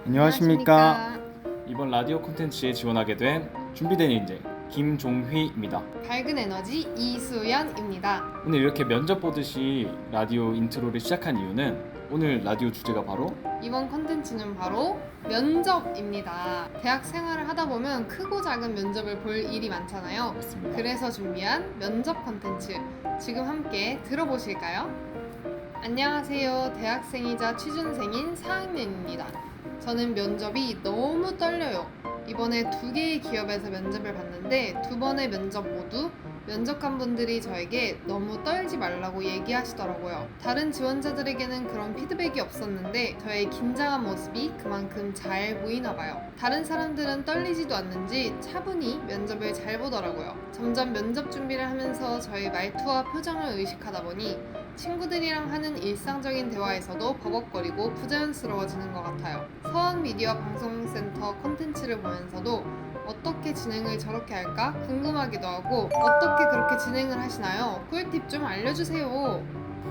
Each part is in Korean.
안녕하십니까. 이번 라디오 콘텐츠에 지원하게 된 준비된 인재 김종휘입니다. 밝은 에너지 이수연입니다. 오늘 이렇게 면접 보듯이 라디오 인트로를 시작한 이유는 오늘 라디오 주제가 바로 이번 컨텐츠는 바로 면접입니다. 대학 생활을 하다 보면 크고 작은 면접을 볼 일이 많잖아요. 맞습니다. 그래서 준비한 면접 컨텐츠 지금 함께 들어보실까요? 안녕하세요. 대학생이자 취준생인 4학년입니다. 저는 면접이 너무 떨려요. 이번에 2개의 기업에서 면접을 봤는데 2번의 면접 모두 면접관 분들이 저에게 너무 떨지 말라고 얘기하시더라고요. 다른 지원자들에게는 그런 피드백이 없었는데 저의 긴장한 모습이 그만큼 잘 보이나 봐요. 다른 사람들은 떨리지도 않는지 차분히 면접을 잘 보더라고요. 점점 면접 준비를 하면서 저의 말투와 표정을 의식하다 보니 친구들이랑 하는 일상적인 대화에서도 버벅거리고 부자연스러워지는 것 같아요. 서학미디어 방송센터 콘텐츠를 보면서도 어떻게 진행을 저렇게 할까 궁금하기도 하고 어떻게 그렇게 진행을 하시나요? 꿀팁 좀 알려주세요.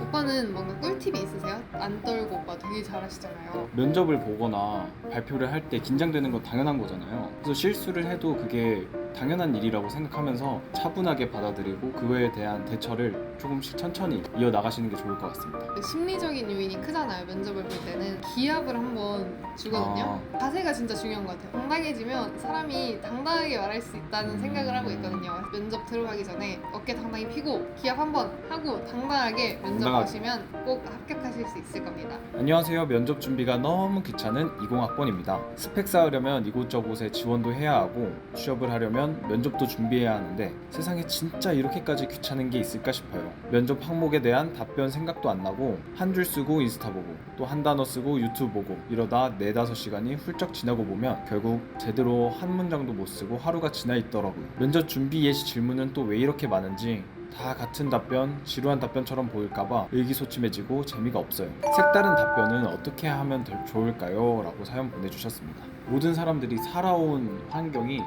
오빠는 뭔가 꿀팁이 있으세요? 안 떨고 오빠 되게 잘하시잖아요. 면접을 보거나 발표를 할 때 긴장되는 건 당연한 거잖아요. 그래서 실수를 해도 그게 당연한 일이라고 생각하면서 차분하게 받아들이고 그거에 대한 대처를 조금씩 천천히 이어나가시는 게 좋을 것 같습니다. 심리적인 요인이 크잖아요. 면접을 볼 때는 기합을 한번 주거든요. 자세가 진짜 중요한 것 같아요. 당당해지면 사람이 당당하게 말할 수 있다는 생각을 하고 있거든요. 면접 들어가기 전에 어깨 당당히 펴고 기합 한번 하고 당당하게 면접 보시면 꼭 합격하실 수 있을 겁니다. 안녕하세요. 면접 준비가 너무 귀찮은 20학번입니다. 스펙 쌓으려면 이곳저곳에 지원도 해야 하고 취업을 하려면 면접도 준비해야 하는데 세상에 진짜 이렇게까지 귀찮은 게 있을까 싶어요. 면접 항목에 대한 답변 생각도 안 나고 한 줄 쓰고 인스타 보고 또 한 단어 쓰고 유튜브 보고 이러다 4-5시간이 훌쩍 지나고 보면 결국 제대로 한 문장도 못 쓰고 하루가 지나 있더라고요. 면접 준비 예시 질문은 또 왜 이렇게 많은지 다 같은 답변, 지루한 답변처럼 보일까봐 의기소침해지고 재미가 없어요. 색다른 답변은 어떻게 하면 더 좋을까요? 라고 사연 보내주셨습니다. 모든 사람들이 살아온 환경이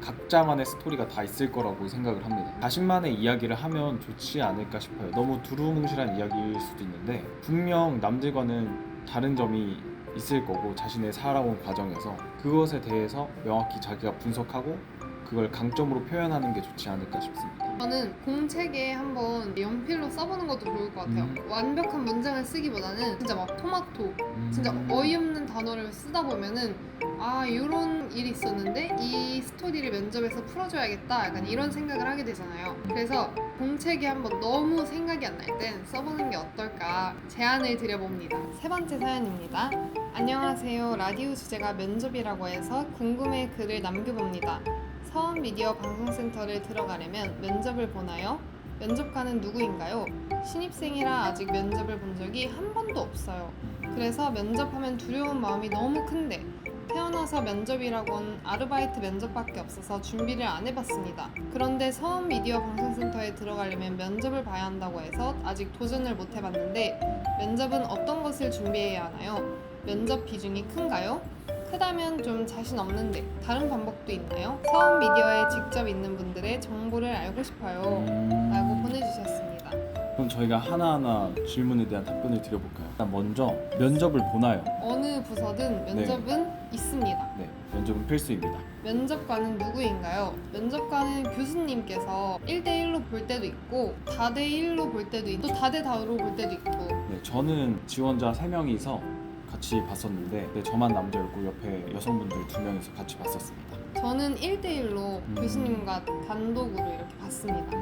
각자만의 스토리가 다 있을 거라고 생각을 합니다. 자신만의 이야기를 하면 좋지 않을까 싶어요. 너무 두루뭉실한 이야기일 수도 있는데 분명 남들과는 다른 점이 있을 거고 자신의 살아온 과정에서 그것에 대해서 명확히 자기가 분석하고 그걸 강점으로 표현하는 게 좋지 않을까 싶습니다. 저는 공책에 한번 연필로 써보는 것도 좋을 것 같아요. 완벽한 문장을 쓰기보다는 진짜 막 토마토 진짜 어이없는 단어를 쓰다 보면은 아 이런 일이 있었는데 이 스토리를 면접에서 풀어줘야겠다 약간 이런 생각을 하게 되잖아요. 그래서 공책에 한번 너무 생각이 안 날 땐 써보는 게 어떨까 제안을 드려봅니다. 3번째 사연입니다. 안녕하세요. 라디오 주제가 면접이라고 해서 궁금해 글을 남겨봅니다. 서원미디어 방송센터를 들어가려면 면접을 보나요? 면접관은 누구인가요? 신입생이라 아직 면접을 본 적이 한 번도 없어요. 그래서 면접하면 두려운 마음이 너무 큰데 태어나서 면접이라곤 아르바이트 면접밖에 없어서 준비를 안 해봤습니다. 그런데 서원미디어 방송센터에 들어가려면 면접을 봐야 한다고 해서 아직 도전을 못 해봤는데 면접은 어떤 것을 준비해야 하나요? 면접 비중이 큰가요? 크다면 좀 자신 없는데 다른 방법도 있나요? 서원 미디어에 직접 있는 분들의 정보를 알고 싶어요 라고 보내주셨습니다. 그럼 저희가 하나하나 질문에 대한 답변을 드려볼까요? 일단 먼저 면접을 보나요? 어느 부서든 면접은 있습니다. 네, 면접은 필수입니다. 면접관은 누구인가요? 면접관은 교수님께서 1대1로 볼 때도 있고 다대1로 볼 때도 있고 또 다대4로 볼 때도 있고 네, 저는 지원자 3명이서 같이 봤었는데 저만 남자였고 옆에 여성분들 2명이서 같이 봤었습니다. 저는 1대1로 교수님과 단독으로 이렇게 봤습니다.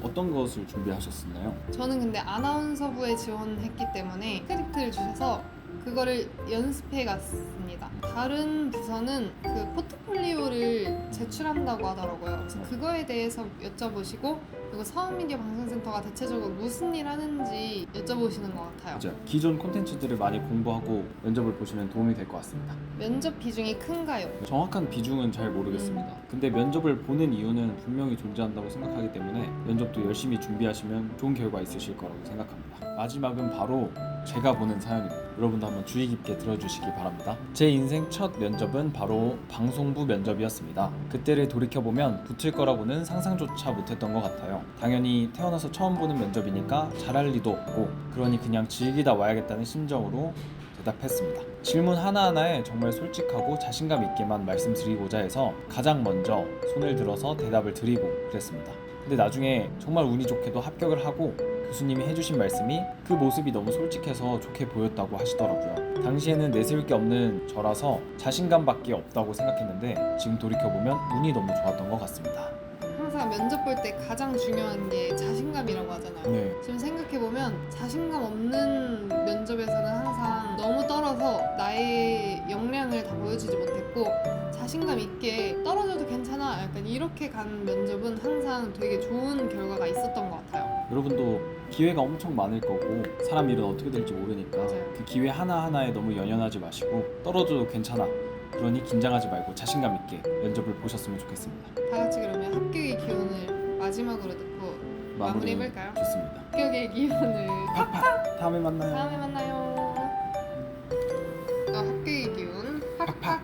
어떤 것을 준비하셨었나요? 저는 근데 아나운서부에 지원했기 때문에 스크립트를 주셔서 그거를 연습해 갔습니다. 다른 부서는 그 포트폴리오를 제출한다고 하더라고요. 그래서 그거에 대해서 여쭤보시고 그리고 서원미디어 방송센터가 대체적으로 무슨 일 하는지 여쭤보시는 것 같아요. 맞아요. 기존 콘텐츠들을 많이 공부하고 면접을 보시면 도움이 될 것 같습니다. 면접 비중이 큰가요? 정확한 비중은 잘 모르겠습니다. 근데 면접을 보는 이유는 분명히 존재한다고 생각하기 때문에 면접도 열심히 준비하시면 좋은 결과 있으실 거라고 생각합니다. 마지막은 바로 제가 보는 사연입니다. 여러분도 한번 주의 깊게 들어주시기 바랍니다. 제 인생 첫 면접은 바로 방송부 면접이었습니다. 그때를 돌이켜보면 붙을 거라고는 상상조차 못했던 것 같아요. 당연히 태어나서 처음 보는 면접이니까 잘할 리도 없고 그러니 그냥 즐기다 와야겠다는 심정으로 대답했습니다. 질문 하나하나에 정말 솔직하고 자신감 있게만 말씀드리고자 해서 가장 먼저 손을 들어서 대답을 드리고 그랬습니다. 근데 나중에 정말 운이 좋게도 합격을 하고 교수님이 해주신 말씀이 그 모습이 너무 솔직해서 좋게 보였다고 하시더라고요. 당시에는 내세울 게 없는 저라서 자신감밖에 없다고 생각했는데 지금 돌이켜보면 운이 너무 좋았던 것 같습니다. 항상 면접 볼 때 가장 중요한 게 자신감이라고 하잖아요. 네. 지금 생각해보면 자신감 없는 면접에서는 항상 너무 떨어서 나의 역량을 다 보여주지 못했고 자신감 있게 떨어져도 괜찮아 약간 이렇게 간 면접은 항상 되게 좋은 결과가 있었던 것 같아요. 여러분도 기회가 엄청 많을 거고 사람 일은 어떻게 될지 모르니까 맞아요. 그 기회 하나하나에 너무 연연하지 마시고 떨어져도 괜찮아. 그러니 긴장하지 말고 자신감 있게 면접을 보셨으면 좋겠습니다. 다 같이 그러면 합격의 기운을 마지막으로 듣고 마무리해볼까요? 좋습니다. 합격의 기운을 팍팍! 다음에 만나요. 다음에 만나요.